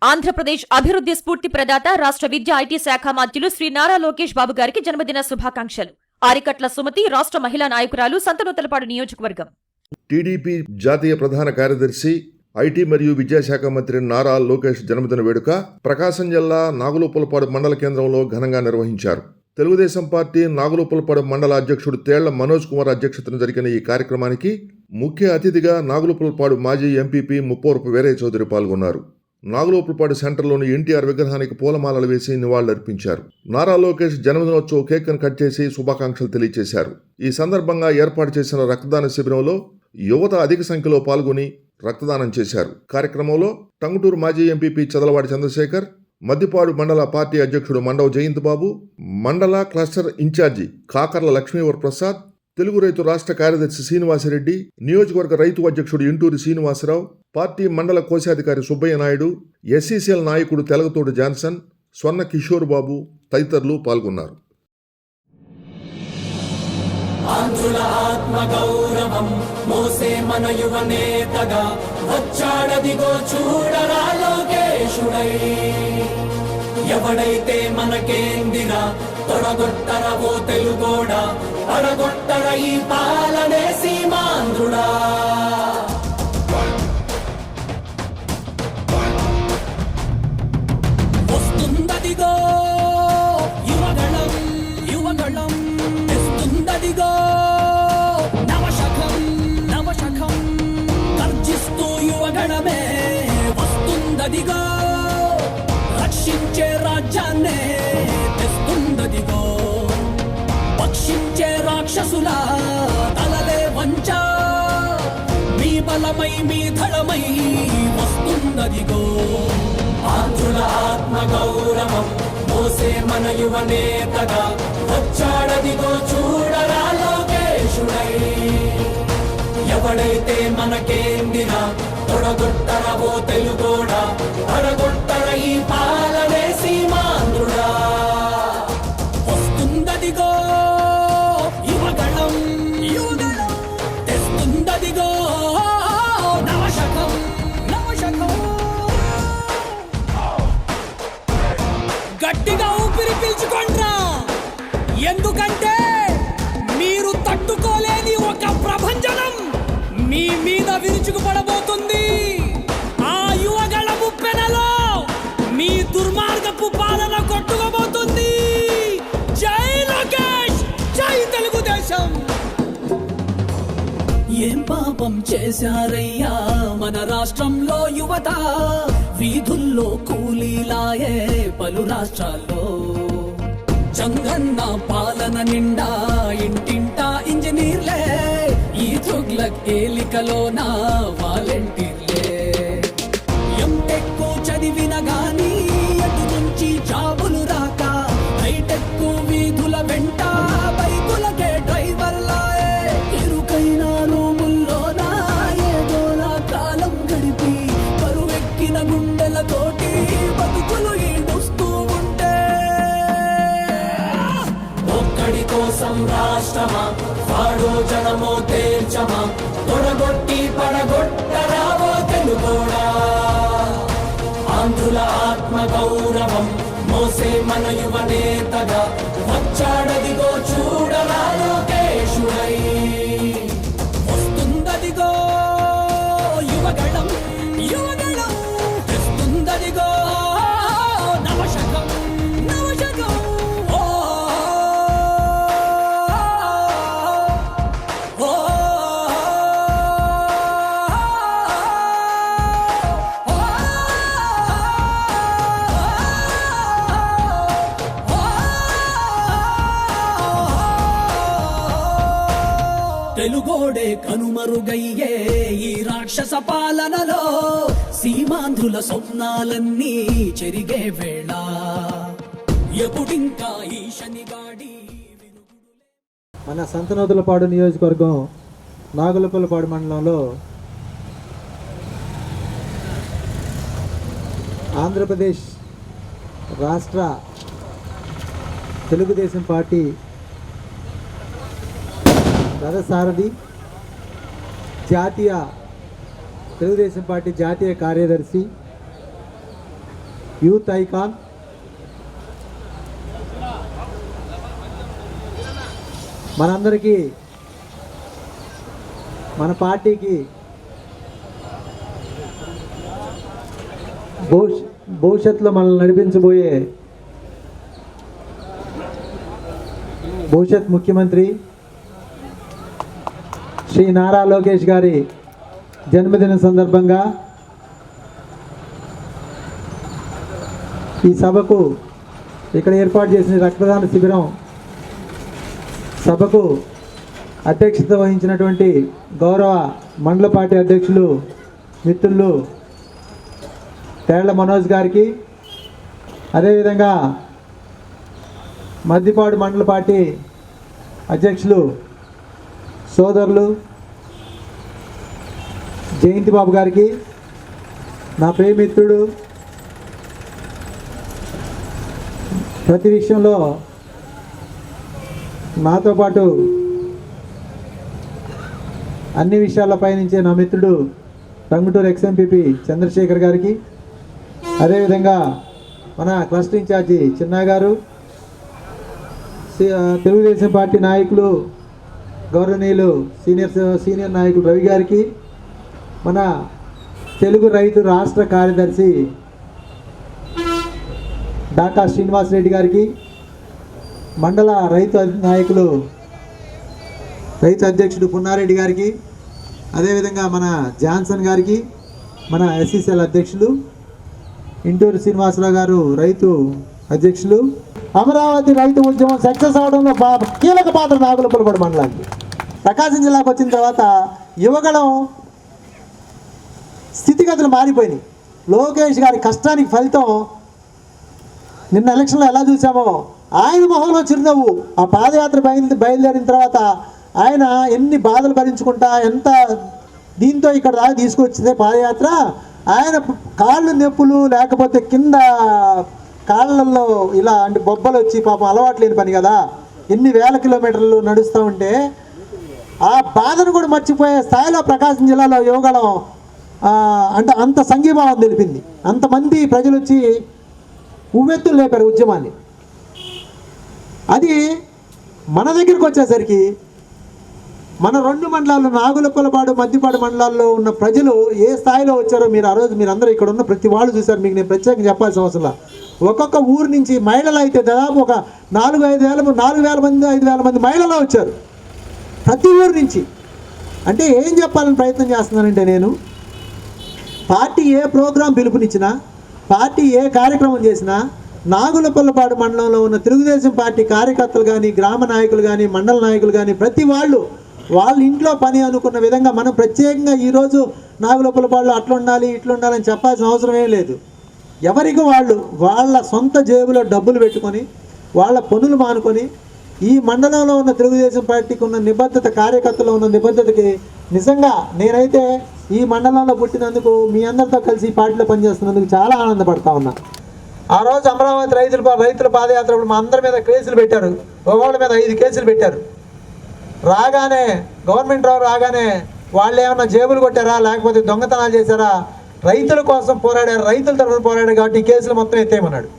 ఆంధ్రప్రదేశ్ అభివృద్ధి స్ఫూర్తి ప్రదాత రాష్ట్ర విద్యా ఐటీ శాఖ మంత్రులు శ్రీ నారా లోకేష్ బాబు గారికి జన్మదిన శుభాకాంక్షలు. ఆరికట్ల సుమతి రాష్ట్ర మహిళా నాయకురాలు, సంతనూతలపాడు నియోజకవర్గం. టీడీపీ జాతీయ ప్రధాన కార్యదర్శి ఐటీ మరియు విద్యాశాఖ మంత్రి నారా లోకేష్ జన్మదిన వేడుక ప్రకాశం జిల్లా నాగులుపులపాడు మండల కేంద్రంలో ఘనంగా నిర్వహించారు. తెలుగుదేశం పార్టీ నాగులుపులపాడు మండల అధ్యక్షుడు తేళ్ల మనోజ్ కుమార్ అధ్యక్షతన జరిగిన ఈ కార్యక్రమానికి ముఖ్య అతిథిగా నాగులుపులపాడు మాజీ ఎంపీపీ ముప్పవరపు వీరయ్య చౌదరి పాల్గొన్నారు. నాగులుపులపాడు సెంటర్లోని ఎన్టీఆర్ విగ్రహానికి పూలమాలలు వేసి నివాళులర్పించారు. నారా లోకేష్ జన్మదినోత్సవ కేక్ను కట్ చేసి శుభాకాంక్షలు తెలియజేశారు. ఈ సందర్భంగా ఏర్పాటు చేసిన రక్తదాన శిబిరంలో యువత అధిక సంఖ్యలో పాల్గొని రక్తదానం చేశారు. కార్యక్రమంలో టంగుటూరు మాజీ ఎంపీపీ చదలవాడి చంద్రశేఖర్, మద్దిపాడు మండల పార్టీ అధ్యక్షుడు మండవ జయంత్ బాబు, మండల క్లస్టర్ ఇన్ఛార్జి కాకర్ల లక్ష్మీవర్ ప్రసాద్, తెలుగు రైతు రాష్ట్ర కార్యదర్శి శ్రీనివాసరెడ్డి, నియోజకవర్గ రైతు అధ్యక్షుడు ఇంటూరి శ్రీనివాసరావు, పార్టీ మండల కోశాధికారి సుబ్బయ్య నాయుడు, ఎస్సీసీఎల్ నాయకుడు తెలగతోడు జాన్సన్, స్వర్ణ కిషోర్ బాబు తదితరులు పాల్గొన్నారు. ఆంధ్రుల ఆత్మ గౌరవం మోసే మన యువ నేతగా వచ్చాడదిగో చూడరా లోకేశుడై. ఎవడైతే మనకేందిరా తొడగొట్టరవో తెలుగోడా, పడగొట్టర ఈ పాలనే సీమాంధ్రుడా. వస్తుందదిగో యువగళం, యువగళం తెస్తుందదిగో నవశకం, నవశకం గర్జిస్తూ యువగణమే వస్తుందదిగో. రక్షించే రాజ్యాన్నే తెస్తుందదిగో. పక్షించే రాక్షసుల తలలే వంచ మీ బలమై మీ ధళమై వస్తుందదిగో. ఆంధ్రుల ఆత్మ గౌరవం మోసే మన యువ నేతగా వచ్చాడదిగో చూడరా లోకేశుడై. ఎవడైతే మనకేందినా తొడగొట్టరవో తెలుగోడా, పడగొట్టర ఈ పాలనే సీమాంధ్రుడా. వస్తుందదిగో యువగణం, యువగణం తెస్తుందదిగో నవశకం, నవశకం. గట్టిగా ఊపిరి పీల్చుకోండ్రా, ఎందుకంటే మీరు తట్టుకోలేని ఒక ప్రభంజనం మీ మీద విరుచుకుపడబోతుంది. ఆ యువగళ ముప్పెనలో మీ దుర్మార్గపు పాలన కొట్టుకోబోతుంది. జై లోకేష్, జై తెలుగుదేశం. ఏం పాపం చేశారయ్యా మన రాష్ట్రంలో యువత, వీధుల్లో కూలీలాయే పలు రాష్ట్రాల్లో. జంగన్న పాలన నిండా ఇంటింటా ఇంజనీర్లే, ఈ తుగ్లక్ ఏలికలోన వాలంటీర్లే. ఎంటెక్కు చదివిన గాని ఎటు నుంచి జాబులు రాక, హైటెక్కు వీధుల వెంట బైకులకే డ్రైవర్లాయే. ఇరుకైన రూముల్లోన ఏదోలా కాలం గడిపి కరువెక్కిన గుండెలతోటి బతుకులు ఈడుస్తూ ఉంటే, ఒక్కడి కోసం రాష్ట్రమా వాడో జనమో తేల్చమా, తొడగొట్టి పడగొట్టరావో తెలుగోడా. ఆంధ్రుల ఆత్మ గౌరవం మోసే మన యువ నేతగా వచ్చాడదిగో చూడరా లోకేశుడై. వస్తుందదిగో యువగణం, యువగణం తెస్తుందదిగో నవశకం, నవశకం. తెలుగోడే కనుమరుగయ్యే ఈ రాక్షస పాలనలో, సీమాంధ్రుల స్వప్నాలన్నీ చెరిగే వేళ. ఎప్పుడింకా ఈ శనిగాడి. మన సంతనూతలపాడు నియోజకవర్గం నాగులుపులపాడు మండలంలో ఆంధ్రప్రదేశ్ రాష్ట్ర తెలుగుదేశం పార్టీ రథసారథి, జాతీయ తెలుగుదేశం పార్టీ జాతీయ కార్యదర్శి యూత్ ఐకాన్, మనందరికీ మన పార్టీకి భవిష్యత్తులో మనల్ని నడిపించబోయే భవిష్యత్ ముఖ్యమంత్రి శ్రీ నారా లోకేష్ గారి జన్మదిన సందర్భంగా ఈ సభకు ఇక్కడ ఏర్పాటు చేసిన రక్తదాన శిబిరం సభకు అధ్యక్షత వహించినటువంటి గౌరవ మండల పార్టీ అధ్యక్షులు మిత్రులు తేళ్ల మనోజ్ గారికి, అదేవిధంగా మద్దిపాడు మండల పార్టీ అధ్యక్షులు సోదరులు జయంతి బాబు గారికి, నా ప్రియమిత్రుడు, ప్రతి విషయంలో నాతో పాటు అన్ని విషయాల పయనించే నా మిత్రుడు టంగుటూరు ఎక్స్ఎంపీపీ చంద్రశేఖర్ గారికి, అదేవిధంగా మన క్లస్టర్ ఇన్ఛార్జి చిన్నా గారు, తెలుగుదేశం పార్టీ నాయకులు గౌరవనీయులు సీనియర్ నాయకులు రవి గారికి, మన తెలుగు రైతు రాష్ట్ర కార్యదర్శి డాకా శ్రీనివాసరెడ్డి గారికి, మండల రైతు నాయకులు రైతు అధ్యక్షుడు పున్నారెడ్డి గారికి, అదేవిధంగా మన జాన్సన్ గారికి, మన ఎస్సీసీఎల్ అధ్యక్షులు ఇంటూరు శ్రీనివాసరావు గారు రైతు అధ్యక్షులు. అమరావతి రైతు ఉద్యమం సక్సెస్ అవడంలో కీలక పాత్ర నాగులపులపాడు మండలానికి. ప్రకాశం జిల్లాకు వచ్చిన తర్వాత యువగళం స్థితిగతులు మారిపోయినాయి. లోకేష్ గారి కష్టానికి ఫలితం నిన్న ఎలక్షన్లో ఎలా చూసామో ఆయన మొహంలో చిరునవ్వు. ఆ పాదయాత్ర బయలుదేరిన తర్వాత ఆయన ఎన్ని బాధలు భరించుకుంటా ఎంత దీంతో ఇక్కడ దాకా తీసుకొచ్చిందే పాదయాత్ర. ఆయన కాళ్ళు నొప్పులు లేకపోతే కింద కాళ్ళల్లో ఇలా అంటే బొబ్బలు వచ్చి పాపం అలవాటు లేని పని కదా, ఎన్ని వేల కిలోమీటర్లు నడుస్తూ ఉంటే ఆ బాధను కూడా మర్చిపోయే స్థాయిలో ప్రకాశం జిల్లాలో యువగళం అంటే అంత సంఘీభావం తెలిపింది. అంతమంది ప్రజలు వచ్చి ఉవ్వెత్తులు లేపారు ఉద్యమాన్ని. అది మన దగ్గరికి వచ్చేసరికి మన రెండు మండలాల్లో నాగులపులపాడు మద్దిపాడు మండలాల్లో ఉన్న ప్రజలు ఏ స్థాయిలో వచ్చారో మీరు ఆ రోజు మీరందరూ ఇక్కడ ఉన్న ప్రతి వాళ్ళు చూశారు. మీకు నేను ప్రత్యేకంగా చెప్పాల్సిన అవసరం. ఒక్కొక్క ఊరు నుంచి మహిళలు అయితే దాదాపు ఒక 4,000 మంది 5,000 మంది మహిళలు వచ్చారు ప్రతి ఊరు నుంచి. అంటే ఏం చెప్పాలని ప్రయత్నం చేస్తున్నానంటే, నేను పార్టీ ఏ ప్రోగ్రాం పిలుపునిచ్చినా, పార్టీ ఏ కార్యక్రమం చేసినా నాగులపులపాడు మండలంలో ఉన్న తెలుగుదేశం పార్టీ కార్యకర్తలు కానీ, గ్రామ నాయకులు కానీ, మండల నాయకులు కానీ ప్రతి వాళ్ళు వాళ్ళ ఇంట్లో పని అనుకున్న విధంగా మనం ప్రత్యేకంగా ఈరోజు నాగులపులపాడులో అట్లా ఉండాలి ఇట్లా ఉండాలని చెప్పాల్సిన అవసరం ఏం లేదు. ఎవరికి వాళ్ళు వాళ్ళ సొంత జేబులో డబ్బులు పెట్టుకొని వాళ్ళ పనులు మానుకొని ఈ మండలంలో ఉన్న తెలుగుదేశం పార్టీకి ఉన్న నిబద్ధత, కార్యకర్తలు ఉన్న నిబద్ధతకి నిజంగా నేనైతే ఈ మండలంలో పుట్టినందుకు మీ అందరితో కలిసి ఈ పార్టీలో పనిచేస్తున్నందుకు చాలా ఆనందపడతా ఉన్నా. ఆ రోజు అమరావతి రైతుల పాదయాత్ర మా అందరి మీద కేసులు పెట్టారు. ఒకళ్ళ మీద 5 కేసులు పెట్టారు. రాగానే గవర్నమెంట్ రాగానే వాళ్ళు ఏమన్నా జేబులు కొట్టారా లేకపోతే దొంగతనాలు చేశారా? రైతుల కోసం పోరాడారు, రైతుల తరఫున పోరాడారు కాబట్టి ఈ కేసులు మొత్తం ఎత్తేయమన్నాడు.